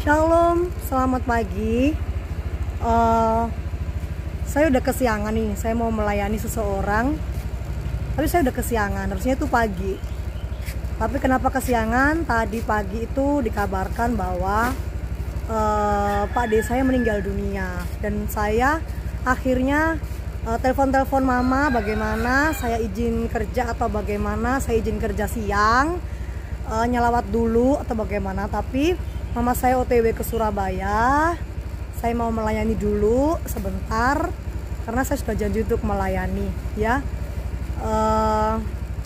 Shalom, selamat pagi. Eh, saya udah kesiangan nih. Saya mau melayani seseorang, tapi saya udah kesiangan. Harusnya itu pagi. Tapi kenapa kesiangan? Tadi pagi itu dikabarkan bahwa Pak D saya meninggal dunia, dan saya akhirnya telepon-telepon mama bagaimana saya izin kerja atau bagaimana saya izin kerja siang, nyelawat dulu atau bagaimana. Tapi mama saya OTW ke Surabaya. Saya mau melayani dulu sebentar karena saya sudah janji untuk melayani ya.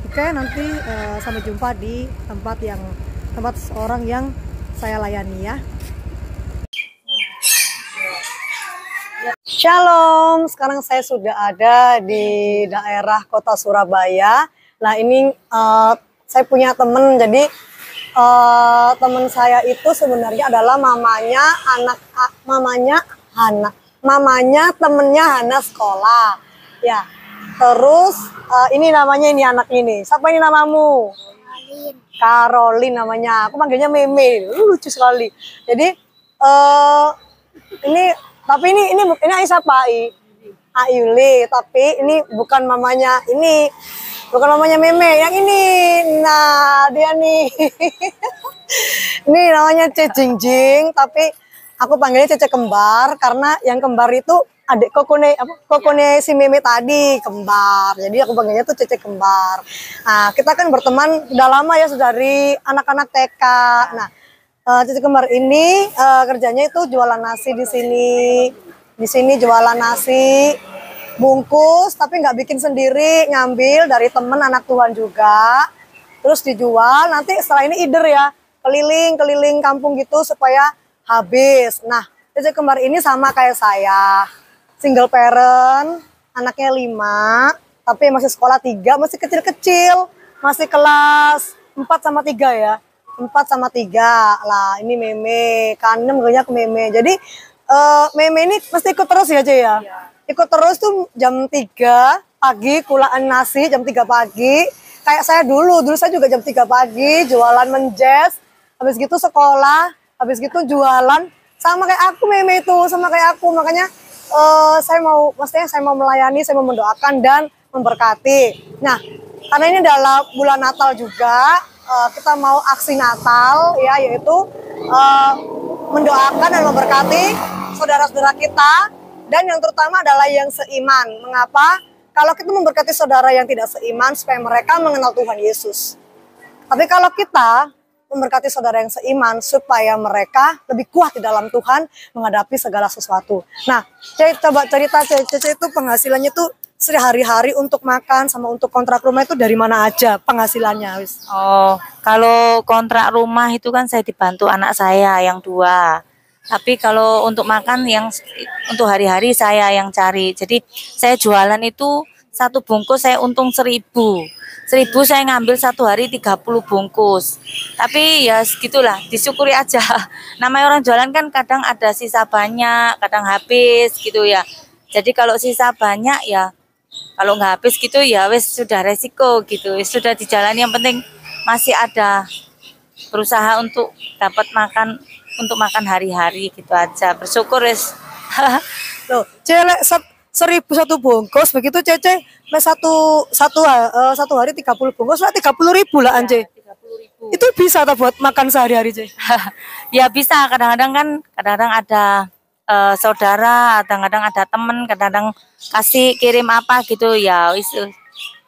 Oke, nanti sampai jumpa di tempat seorang yang saya layani ya. Shalom, sekarang saya sudah ada di daerah kota Surabaya. Nah ini saya punya temen, jadi temen saya itu sebenarnya adalah mamanya temennya Hana sekolah. Ya, terus ini namanya anak ini. Siapa ini namamu? Caroline namanya. Aku manggilnya Meme, lucu sekali. Jadi ini Aisyah Pak Ayuli, tapi ini bukan mamanya Meme, yang ini. Nah, dia nih. Ini namanya Jingjing, tapi aku panggilnya Cece kembar karena yang kembar itu adik kokone si Meme tadi, kembar. Jadi aku panggilnya tuh Cece kembar. Nah, kita kan berteman udah lama ya, sudah dari anak-anak TK. Nah, Cece kembar ini kerjanya itu jualan nasi di sini. Di sini jualan nasi bungkus, tapi nggak bikin sendiri, ngambil dari temen anak Tuhan juga. Terus dijual, nanti setelah ini ya, keliling kampung gitu supaya habis. Nah, Cece kembar ini sama kayak saya, single parent, anaknya 5, tapi masih sekolah 3, masih kecil-kecil, masih kelas 4 sama 3 ya. 4 sama 3 lah. Ini Meme, kanem gaknya ke Meme. Jadi Meme ini mesti ikut terus ya, Ce ya. Ikut terus tuh jam 3 pagi kulaan nasi, jam 3 pagi. Kayak saya dulu saya juga jam 3 pagi jualan menjes, habis gitu sekolah, habis gitu jualan. Sama kayak aku Meme itu, sama kayak aku. Makanya saya mau melayani, saya mau mendoakan dan memberkati. Nah, karena ini adalah bulan Natal juga, kita mau aksi Natal ya, yaitu mendoakan dan memberkati saudara-saudara kita, dan yang terutama adalah yang seiman. Mengapa? Kalau kita memberkati saudara yang tidak seiman supaya mereka mengenal Tuhan Yesus. Tapi kalau kita memberkati saudara yang seiman supaya mereka lebih kuat di dalam Tuhan menghadapi segala sesuatu. Nah, coba cerita Cece itu penghasilannya tuh sehari-hari untuk makan sama untuk kontrak rumah itu dari mana aja penghasilannya? Oh, kalau kontrak rumah itu kan saya dibantu anak saya yang 2. Tapi kalau untuk makan untuk hari-hari saya yang cari. Jadi saya jualan itu 1 bungkus saya untung 1.000. 1.000 saya ngambil 1 hari 30 bungkus. Tapi ya segitulah, disyukuri aja. Namanya orang jualan kan kadang ada sisa banyak, kadang habis gitu ya. Jadi kalau sisa banyak ya, kalau nggak habis gitu ya wes sudah resiko gitu, sudah dijalani, yang penting masih ada berusaha untuk dapat makan, untuk makan hari-hari gitu aja, bersyukur wes. Loh, Celek 1.000 1 bungkus begitu Cece, satu hari 30 bungkus lah, 30.000 lah Anje. 30.000. Itu bisa tak buat makan sehari-hari Ce? Ya bisa, kadang-kadang ada saudara, kadang-kadang ada temen, kadang-kadang kasih kirim apa gitu ya, wis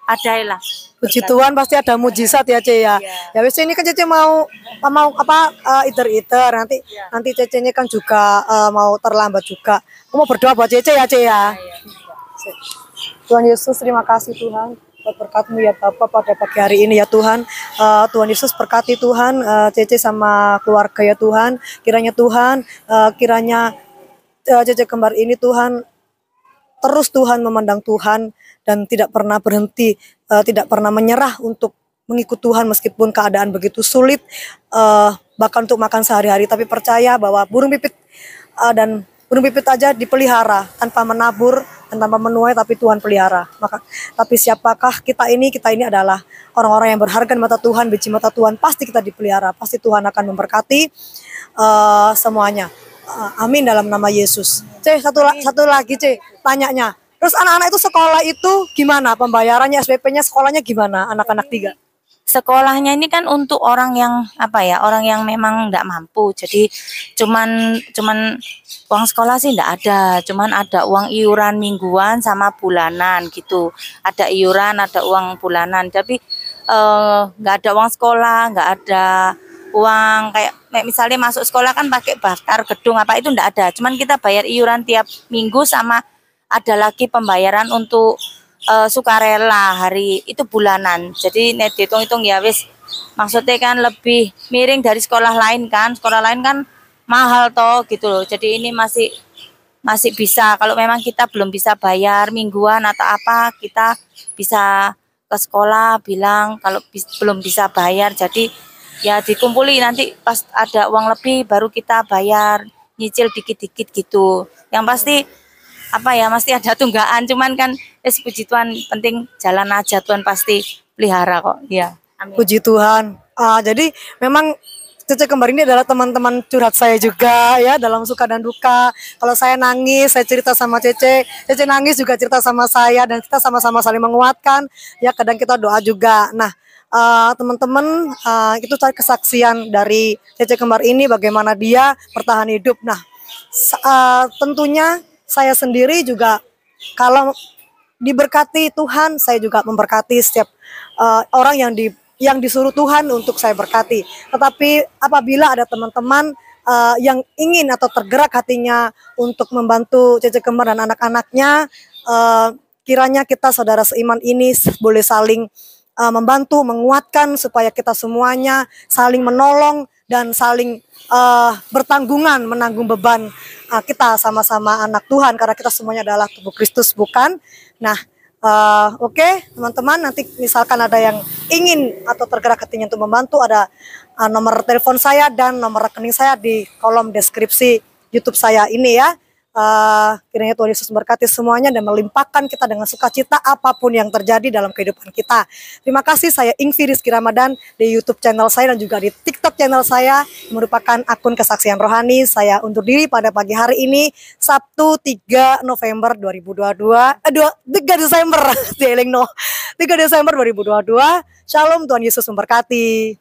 ada lah. Puji Tuhan pasti ada mujizat ya Ce ya. Ya wis, ini kan Cece mau iter nanti Cece-nya kan juga mau terlambat juga. Aku mau berdoa buat Cece ya Ce ya. Tuhan Yesus, terima kasih Tuhan buat berkat-Mu ya Bapak pada pagi hari ini ya Tuhan. Tuhan Yesus berkati Tuhan Cece sama keluarga ya Tuhan. Kiranya Tuhan, Cece kembar ini Tuhan, terus Tuhan memandang Tuhan dan tidak pernah berhenti, tidak pernah menyerah untuk mengikut Tuhan meskipun keadaan begitu sulit, bahkan untuk makan sehari-hari, tapi percaya bahwa burung pipit aja dipelihara tanpa menabur, makan tanpa menuai, tapi Tuhan pelihara. Tapi siapakah kita ini? Kita ini adalah orang-orang yang berharga di mata Tuhan, biji mata Tuhan. Pasti kita dipelihara, pasti Tuhan akan memberkati semuanya. Amin dalam nama Yesus. Satu lagi tanyanya. Terus anak-anak itu sekolah itu gimana? Pembayarannya, SPP-nya, sekolahnya gimana? Anak-anak 3. Sekolahnya ini kan untuk orang yang orang yang memang nggak mampu. Jadi cuman uang sekolah sih nggak ada, cuman ada uang iuran mingguan sama bulanan gitu. Ada iuran, ada uang bulanan. Tapi nggak ada uang sekolah, nggak ada uang kayak misalnya masuk sekolah kan pakai daftar gedung apa itu nggak ada. Cuman kita bayar iuran tiap minggu sama ada lagi pembayaran untuk sukarela hari itu bulanan. Jadi net hitung-hitung ya wis, maksudnya kan lebih miring dari sekolah lain kan. Sekolah lain kan mahal toh gitu loh. Jadi ini masih bisa. Kalau memang kita belum bisa bayar mingguan atau apa, kita bisa ke sekolah bilang kalau belum bisa bayar. Jadi ya dikumpuli, nanti pas ada uang lebih baru kita bayar, nyicil dikit-dikit gitu. Yang pasti masih ada tunggaan, cuman kan puji Tuhan, penting jalan aja, Tuhan pasti pelihara kok ya. Amin. Puji Tuhan. Jadi memang Cece Kembar ini adalah teman-teman curhat saya juga ya, dalam suka dan duka. Kalau saya nangis, saya cerita sama Cece nangis juga cerita sama saya, dan kita sama-sama saling menguatkan ya. Kadang kita doa juga. Nah, teman-teman, itu kesaksian dari Cece Kembar ini, bagaimana dia bertahan hidup. Nah, tentunya saya sendiri juga kalau diberkati Tuhan, saya juga memberkati setiap orang yang disuruh Tuhan untuk saya berkati. Tetapi apabila ada teman-teman yang ingin atau tergerak hatinya untuk membantu Cece Kembar dan anak-anaknya, kiranya kita saudara seiman ini boleh saling membantu, menguatkan supaya kita semuanya saling menolong dan saling bertanggungan menanggung beban kita sama-sama anak Tuhan, karena kita semuanya adalah tubuh Kristus, bukan? Nah, oke, teman-teman, nanti misalkan ada yang ingin atau tergerak hatinya untuk membantu, ada nomor telepon saya dan nomor rekening saya di kolom deskripsi YouTube saya ini ya. Kiranya Tuhan Yesus memberkati semuanya dan melimpahkan kita dengan sukacita apapun yang terjadi dalam kehidupan kita. Terima kasih, saya Ingvi Rizky Ramadan di YouTube channel saya dan juga di TikTok channel saya yang merupakan akun kesaksian rohani. Saya undur diri pada pagi hari ini, Sabtu 3 November 2022, 3 Desember 3 Desember 2022. Shalom, Tuhan Yesus memberkati.